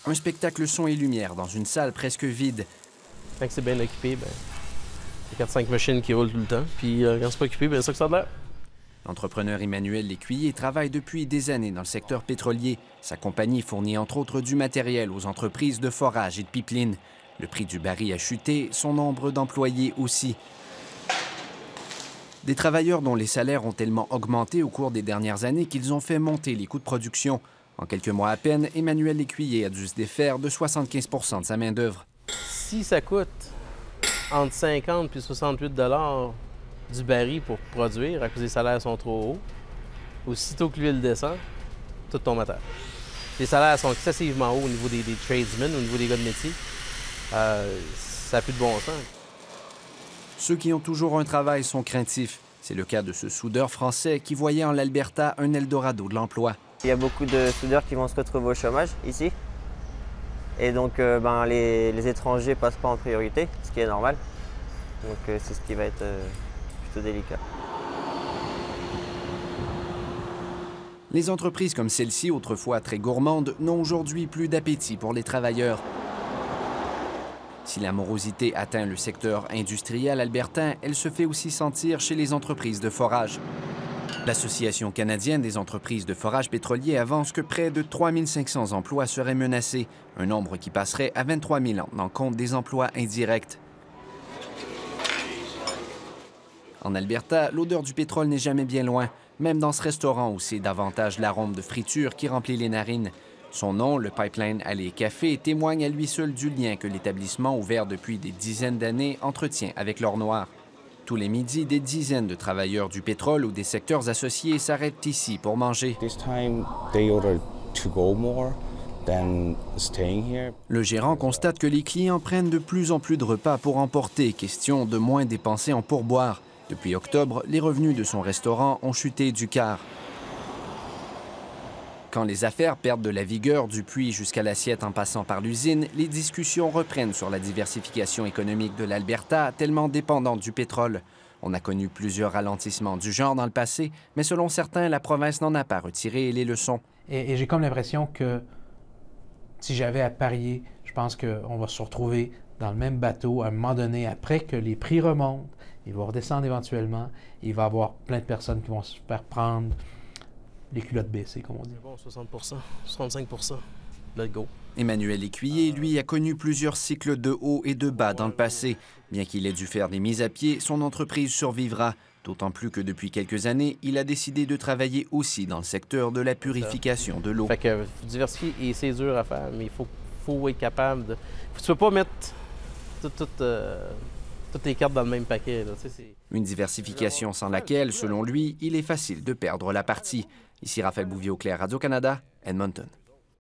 Un spectacle son et lumière dans une salle presque vide. Quand c'est bien occupé, ben, c'est 4-5 machines qui roulent tout le temps. Puis quand c'est pas occupé, ben, c'est ça que ça a l'air. L'entrepreneur Emmanuel Lécuyer travaille depuis des années dans le secteur pétrolier. Sa compagnie fournit entre autres du matériel aux entreprises de forage et de pipeline. Le prix du baril a chuté, son nombre d'employés aussi. Des travailleurs dont les salaires ont tellement augmenté au cours des dernières années qu'ils ont fait monter les coûts de production. En quelques mois à peine, Emmanuel Lécuyer a dû se défaire de 75 % de sa main-d'œuvre. Si ça coûte entre 50 et 68 $ du baril pour produire à cause des salaires sont trop hauts, aussitôt que l'huile descend, tout tombe à terre. Les salaires sont excessivement hauts au niveau des tradesmen, au niveau des gars de métier. Ça n'a plus de bon sens. Ceux qui ont toujours un travail sont craintifs. C'est le cas de ce soudeur français qui voyait en l'Alberta un Eldorado de l'emploi. Il y a beaucoup de soudeurs qui vont se retrouver au chômage ici. Et donc, les étrangers passent pas en priorité, ce qui est normal. Donc, c'est ce qui va être plutôt délicat. Les entreprises comme celle-ci, autrefois très gourmandes, n'ont aujourd'hui plus d'appétit pour les travailleurs. Si la morosité atteint le secteur industriel albertain, elle se fait aussi sentir chez les entreprises de forage. L'Association canadienne des entreprises de forage pétrolier avance que près de 3 500 emplois seraient menacés, un nombre qui passerait à 23 000 en tenant compte des emplois indirects. En Alberta, l'odeur du pétrole n'est jamais bien loin, même dans ce restaurant où c'est davantage l'arôme de friture qui remplit les narines. Son nom, le Pipeline Alley Café, témoigne à lui seul du lien que l'établissement, ouvert depuis des dizaines d'années, entretient avec l'or noir. Tous les midis, des dizaines de travailleurs du pétrole ou des secteurs associés s'arrêtent ici pour manger. Le gérant constate que les clients prennent de plus en plus de repas pour emporter, question de moins dépenser en pourboire. Depuis octobre, les revenus de son restaurant ont chuté du quart. Quand les affaires perdent de la vigueur du puits jusqu'à l'assiette en passant par l'usine, les discussions reprennent sur la diversification économique de l'Alberta, tellement dépendante du pétrole. On a connu plusieurs ralentissements du genre dans le passé, mais selon certains, la province n'en a pas retiré les leçons. Et j'ai comme l'impression que si j'avais à parier, je pense qu'on va se retrouver dans le même bateau à un moment donné, après que les prix remontent, ils vont redescendre éventuellement, il va y avoir plein de personnes qui vont se faire prendre les culottes baissées, comme on dit. Bon, 60 65 let's go. Emmanuel Lécuyer, lui, a connu plusieurs cycles de haut et de bas dans le passé. Bien qu'il ait dû faire des mises à pied, son entreprise survivra. D'autant plus que depuis quelques années, il a décidé de travailler aussi dans le secteur de la purification de l'eau. Fait que diversifier, et c'est dur à faire, mais il faut être capable de... Tu peux pas mettre toutes tes cartes dans le même paquet. Là. Une diversification sans laquelle, selon lui, il est facile de perdre la partie. Ici Raphaël Bouvier-Auclair, Radio-Canada, Edmonton.